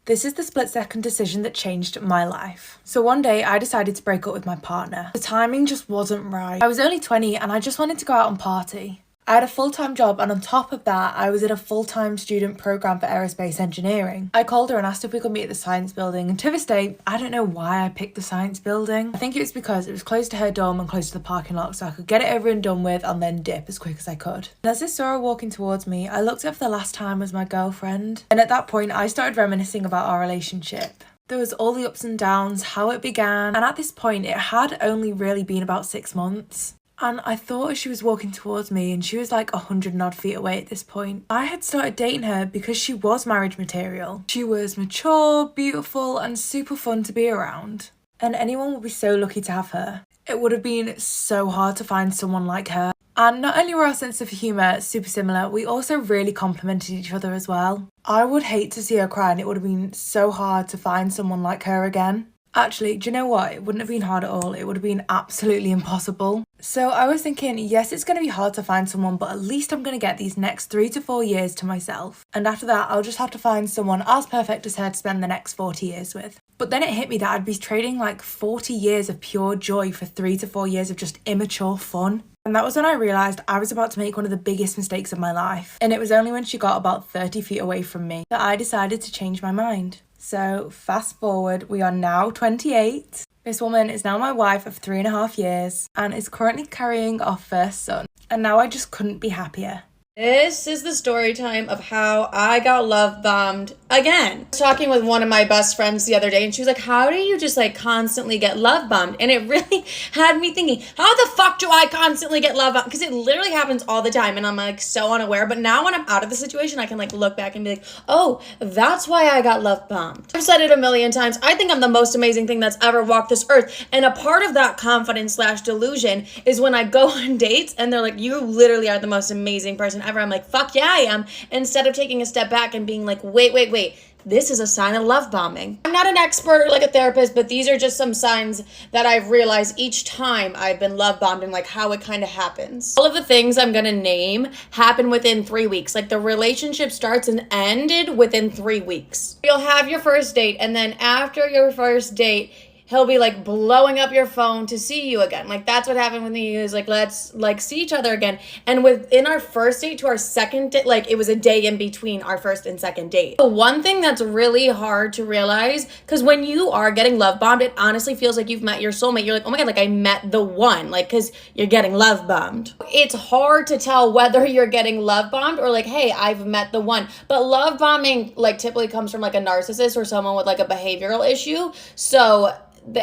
This is the split-second decision that changed my life. So one day I decided to break up with my partner. The timing just wasn't right. I was only 20 and I just wanted to go out and party. I had a full-time job, and on top of that, I was in a full-time student program for aerospace engineering. I called her and asked if we could meet at the science building, and to this day, I don't know why I picked the science building. I think it was because it was close to her dorm and close to the parking lot, so I could get it over and done with and then dip as quick as I could. And as I saw her walking towards me, I looked at her for the last time as my girlfriend, and at that point, I started reminiscing about our relationship. There was all the ups and downs, how it began, and at this point, it had only really been about 6 months. And I thought as she was walking towards me, and she was like 100 and odd feet away at this point, I had started dating her because she was marriage material. She was mature, beautiful, and super fun to be around. And anyone would be so lucky to have her. It would have been so hard to find someone like her. And not only were our sense of humour super similar, we also really complemented each other as well. I would hate to see her cry, and it would have been so hard to find someone like her again. Actually, do you know what? It wouldn't have been hard at all. It would have been absolutely impossible. So I was thinking, yes, it's going to be hard to find someone, but at least I'm going to get these next 3 to 4 years to myself. And after that, I'll just have to find someone as perfect as her to spend the next 40 years with. But then it hit me that I'd be trading like 40 years of pure joy for 3 to 4 years of just immature fun. And that was when I realised I was about to make one of the biggest mistakes of my life. And it was only when she got about 30 feet away from me that I decided to change my mind. So fast forward, we are now 28. This woman is now my wife of 3.5 years and is currently carrying our first son. And now I just couldn't be happier. This is the story time of how I got love bombed again. I was talking with one of my best friends the other day, and she was like, how do you just like constantly get love bombed? And it really had me thinking, how the fuck do I constantly get love bombed? Because it literally happens all the time, and I'm like so unaware. But now when I'm out of the situation, I can like look back and be like, oh, that's why I got love bombed. I've said it a million times. I think I'm the most amazing thing that's ever walked this earth. And a part of that confidence / delusion is when I go on dates and they're like, you literally are the most amazing person ever. I'm like, fuck yeah, I am. Instead of taking a step back and being like, wait, this is a sign of love bombing. I'm not an expert or like a therapist, but these are just some signs that I've realized each time I've been love bombed and like how it kind of happens. All of the things I'm gonna name happen within 3 weeks. Like the relationship starts and ended within 3 weeks. You'll have your first date, and then after your first date, he'll be like blowing up your phone to see you again. Like that's what happened with me. He was like, let's like see each other again. And within our first date to our second date, like it was a day in between our first and second date. The one thing that's really hard to realize, because when you are getting love bombed, it honestly feels like you've met your soulmate. You're like, oh my God, like I met the one, like, because you're getting love bombed. It's hard to tell whether you're getting love bombed or like, hey, I've met the one. But love bombing like typically comes from like a narcissist or someone with like a behavioral issue. So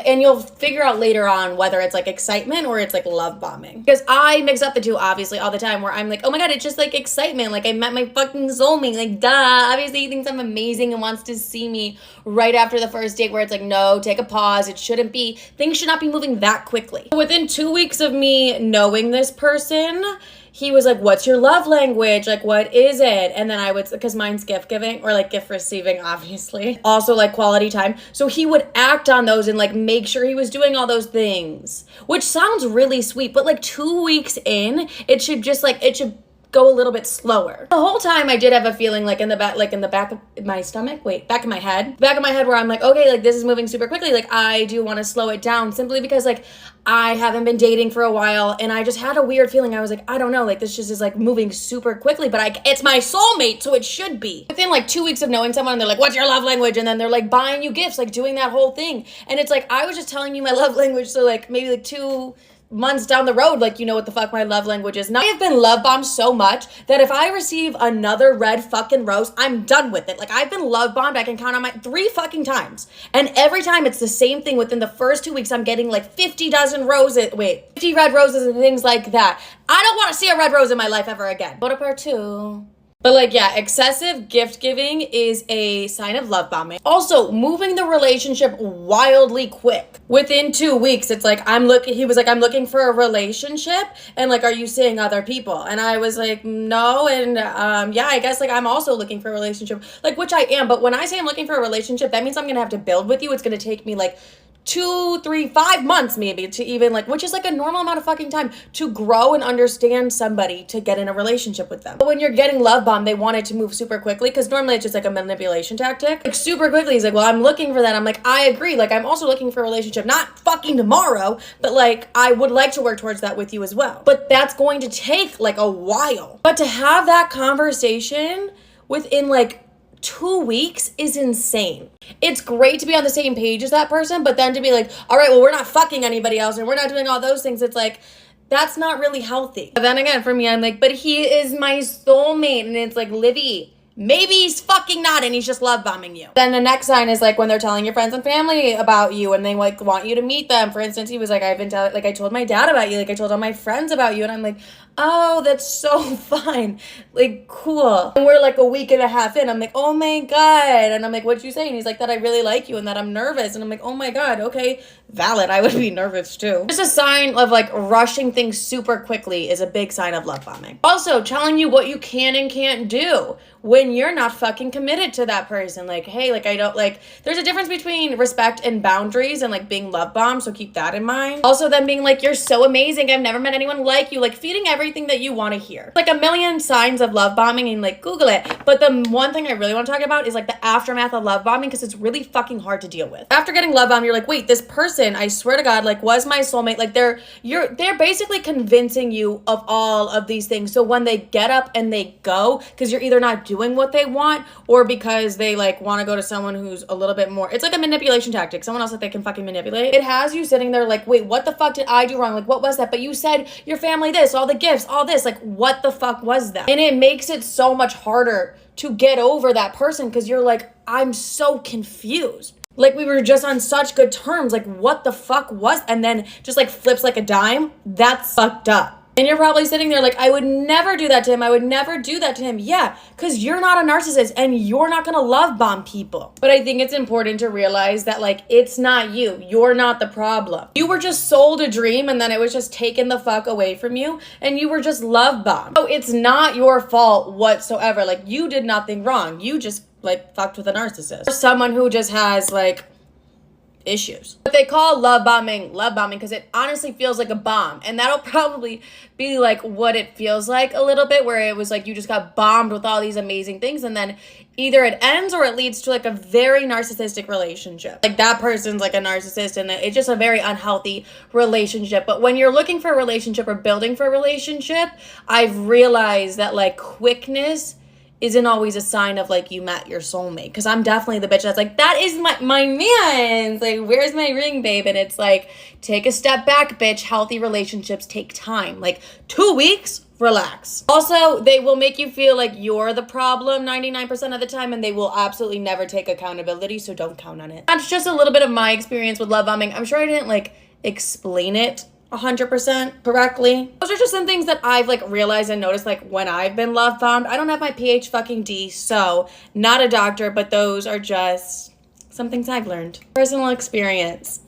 and you'll figure out later on whether it's like excitement or it's like love bombing. Because I mix up the two obviously all the time, where I'm like, oh my God, it's just like excitement. Like I met my fucking soulmate. Like duh. Obviously he thinks I'm amazing and wants to see me right after the first date, where it's like, no, take a pause. It shouldn't be, things should not be moving that quickly. Within 2 weeks of me knowing this person, he was like, what's your love language? Like, what is it? And then I would, because mine's gift giving or like gift receiving, obviously. Also like quality time. So he would act on those and like make sure he was doing all those things, which sounds really sweet. But like 2 weeks in, it should go a little bit slower. The whole time I did have a feeling like in the back of my stomach, back of my head where I'm like, okay, like this is moving super quickly. Like I do want to slow it down, simply because like I haven't been dating for a while and I just had a weird feeling. I was like, I don't know, like this just is like moving super quickly, but it's my soulmate, so it should be. Within like 2 weeks of knowing someone, they're like, what's your love language? And then they're like buying you gifts, like doing that whole thing. And it's like, I was just telling you my love language, so like maybe like 2 months down the road, like you know what the fuck my love language is. Now I have been love bombed so much that if I receive another red fucking rose, I'm done with it. Like I've been love bombed, I can count on my 3 fucking times, and every time it's the same thing. Within the first 2 weeks I'm getting like 50 red roses and things like that. I don't want to see a red rose in my life ever again. Go to part 2. But like, yeah, excessive gift giving is a sign of love bombing. Also, moving the relationship wildly quick. Within 2 weeks, it's like, he was like, I'm looking for a relationship. And like, are you seeing other people? And I was like, no. And yeah, I guess like I'm also looking for a relationship, like, which I am. But when I say I'm looking for a relationship, that means I'm going to have to build with you. It's going to take me like 2, 3, 5 months maybe to even like, which is like a normal amount of fucking time to grow and understand somebody to get in a relationship with them. But when you're getting love bombed, they want it to move super quickly because normally it's just like a manipulation tactic. Like super quickly, he's like, well, I'm looking for that. I'm like, I agree. Like, I'm also looking for a relationship, not fucking tomorrow, but like, I would like to work towards that with you as well. But that's going to take like a while. But to have that conversation within like 2 weeks is insane. It's great to be on the same page as that person, but then to be like, all right, well, we're not fucking anybody else and we're not doing all those things. It's like, that's not really healthy. But then again, for me, I'm like, but he is my soulmate. And it's like, Livy, maybe he's fucking not and he's just love bombing you. Then the next sign is like when they're telling your friends and family about you and they like want you to meet them. For instance, he was like, I told my dad about you. Like I told all my friends about you. And I'm like, oh, that's so fine. Like, cool. And we're like a week and a half in. I'm like, oh my God. And I'm like, what'd you say? And he's like, that I really like you and that I'm nervous. And I'm like, oh my God, okay, valid. I would be nervous too. Just a sign of like rushing things super quickly is a big sign of love bombing. Also, telling you what you can and can't do when you're not fucking committed to that person. Like, hey, like I don't like, there's a difference between respect and boundaries and like being love bombed. So keep that in mind. Also then being like, you're so amazing. I've never met anyone like you. Like feeding everything that you want to hear. Like a million signs of love bombing and like Google it. But the one thing I really want to talk about is like the aftermath of love bombing because it's really fucking hard to deal with. After getting love bombed, you're like, wait, this person, I swear to God, like was my soulmate. Like they're basically convincing you of all of these things. So when they get up and they go, because you're either not doing what they want or because they like want to go to someone who's a little bit more, it's like a manipulation tactic, someone else that they can fucking manipulate. It has you sitting there like, wait, what the fuck did I do wrong? Like what was that? But you said your family this, all the gifts, all this, like what the fuck was that? And it makes it so much harder to get over that person because you're like, I'm so confused. Like we were just on such good terms, like what the fuck was, and then just like flips like a dime. That's fucked up. And you're probably sitting there like, I would never do that to him. I would never do that to him. Yeah, because you're not a narcissist and you're not going to love bomb people. But I think it's important to realize that like, it's not you. You're not the problem. You were just sold a dream and then it was just taken the fuck away from you and you were just love bombed. So it's not your fault whatsoever. Like you did nothing wrong. You just like fucked with a narcissist. Or someone who just has like issues. But they call love bombing because it honestly feels like a bomb. And that'll probably be like what it feels like a little bit, where it was like you just got bombed with all these amazing things and then either it ends or it leads to like a very narcissistic relationship. Like that person's like a narcissist and it's just a very unhealthy relationship. But when you're looking for a relationship or building for a relationship, I've realized that like quickness isn't always a sign of like you met your soulmate. Because I'm definitely the bitch that's like, that is my man. It's like, where's my ring, babe? And it's like, take a step back, bitch. Healthy relationships take time. Like 2 weeks, relax. Also, they will make you feel like you're the problem 99% of the time, and they will absolutely never take accountability, so don't count on it. That's just a little bit of my experience with love bombing. I'm sure I didn't like explain it 100% correctly. Those are just some things that I've like realized and noticed like when I've been love bombed. I don't have my PhD, so not a doctor, but those are just some things I've learned. Personal experience.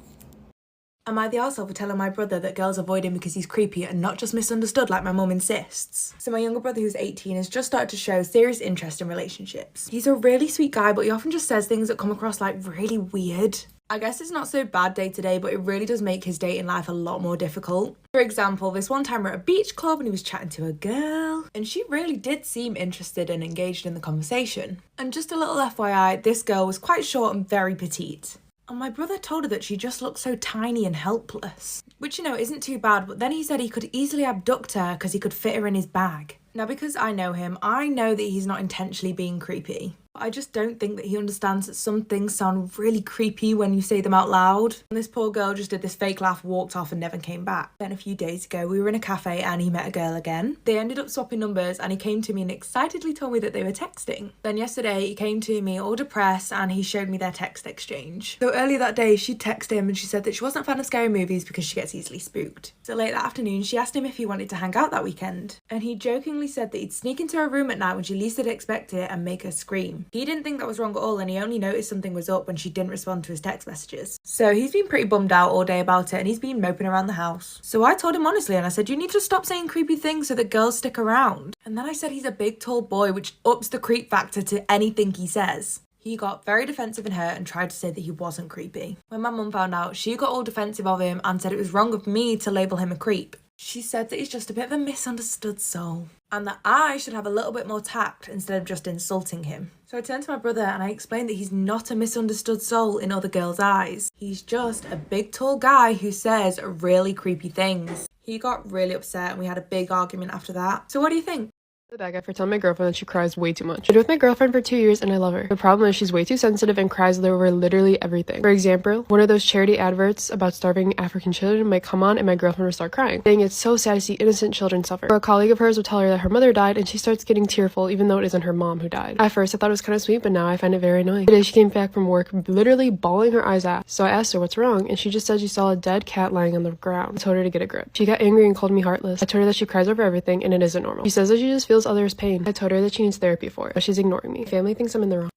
Am I the arsehole for telling my brother that girls avoid him because he's creepy and not just misunderstood like my mum insists? So my younger brother, who's 18, has just started to show serious interest in relationships. He's a really sweet guy, but he often just says things that come across like really weird. I guess it's not so bad day to day, but it really does make his dating life a lot more difficult. For example, this one time we're at a beach club and he was chatting to a girl, and she really did seem interested and engaged in the conversation. And just a little FYI, this girl was quite short and very petite. And my brother told her that she just looked so tiny and helpless. Which, you know, isn't too bad, but then he said he could easily abduct her because he could fit her in his bag. Now, because I know him, I know that he's not intentionally being creepy. I just don't think that he understands that some things sound really creepy when you say them out loud. And this poor girl just did this fake laugh, walked off and never came back. Then a few days ago, we were in a cafe and he met a girl again. They ended up swapping numbers and he came to me and excitedly told me that they were texting. Then yesterday, he came to me all depressed and he showed me their text exchange. So earlier that day, she texted him and she said that she wasn't a fan of scary movies because she gets easily spooked. So late that afternoon, she asked him if he wanted to hang out that weekend. And he jokingly said that he'd sneak into her room at night when she least did expect it and make her scream. He didn't think that was wrong at all and he only noticed something was up when she didn't respond to his text messages. So he's been pretty bummed out all day about it and he's been moping around the house. So I told him honestly and I said, you need to stop saying creepy things so that girls stick around. And then I said he's a big tall boy, which ups the creep factor to anything he says. He got very defensive in her and tried to say that he wasn't creepy. When my mum found out, she got all defensive of him and said it was wrong of me to label him a creep. She said that he's just a bit of a misunderstood soul and that I should have a little bit more tact instead of just insulting him. So I turned to my brother and I explained that he's not a misunderstood soul in other girls' eyes. He's just a big tall guy who says really creepy things. He got really upset and we had a big argument after that. So what do you think? The bad guy for telling my girlfriend that she cries way too much. I've been with my girlfriend for 2 years and I love her. The problem is she's way too sensitive and cries over literally everything. For example, one of those charity adverts about starving African children might come on and my girlfriend would start crying, saying it's so sad to see innocent children suffer. Or a colleague of hers would tell her that her mother died and she starts getting tearful even though it isn't her mom who died. At first I thought it was kind of sweet, but now I find it very annoying. Today she came back from work literally bawling her eyes out. So I asked her what's wrong and she just said she saw a dead cat lying on the ground. I told her to get a grip. She got angry and called me heartless. I told her that she cries over everything and it isn't normal. She says that she just feels others' pain. I told her that she needs therapy for it, but she's ignoring me. My family thinks I'm in the wrong.